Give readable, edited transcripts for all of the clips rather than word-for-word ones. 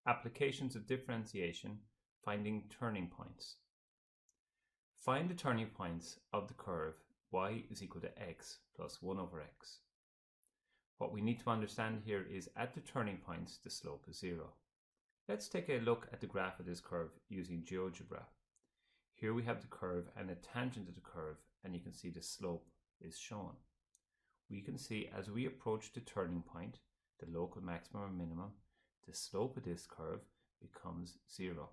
Applications of differentiation, finding turning points. Find the turning points of the curve y is equal to x plus 1 over x. What we need to understand here is at the turning points, the slope is 0. Let's take a look at the graph of this curve using GeoGebra. Here we have the curve and a tangent to the curve, and you can see the slope is shown. We can see as we approach the turning point, the local maximum or minimum, the slope of this curve becomes 0.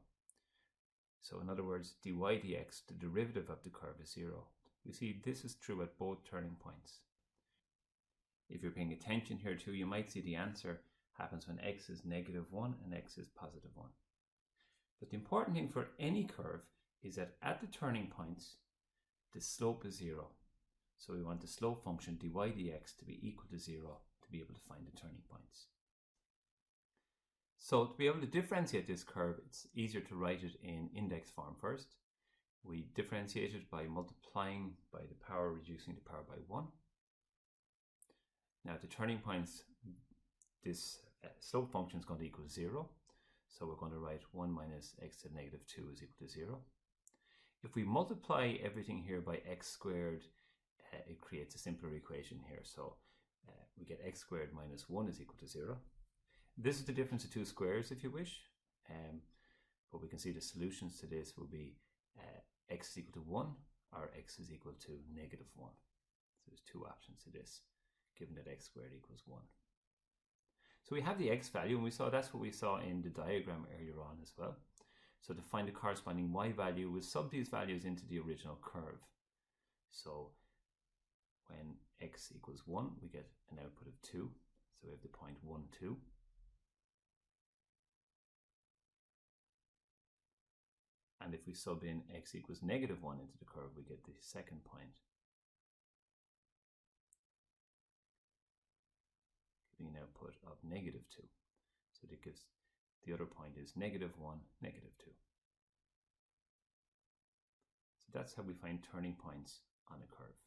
So in other words, dy dx, the derivative of the curve, is 0. We see this is true at both turning points. If you're paying attention here too, you might see the answer happens when x is -1 and x is +1. But the important thing for any curve is that at the turning points, the slope is 0. So we want the slope function dy dx to be equal to 0 to be able to find the turning points. So to be able to differentiate this curve, it's easier to write it in index form first. We differentiate it by multiplying by the power, reducing the power by 1. Now at the turning points, this slope function is going to equal 0. So we're going to write 1 minus x to the -2 is equal to 0. If we multiply everything here by x squared, it creates a simpler equation here. So we get x squared minus 1 is equal to 0. This is the difference of two squares if you wish. But we can see the solutions to this will be x is equal to 1 or x is equal to -1. So there's two options to this, given that x squared equals 1. So we have the x value, and that's what we saw in the diagram earlier on as well. So to find the corresponding y value, we'll sub these values into the original curve. So when x equals 1, we get an output of 2. So we have the point 1, 2. And if we sub in x equals -1 into the curve, we get the second point, giving an output of -2. So that gives the other point is -1, -2. So that's how we find turning points on a curve.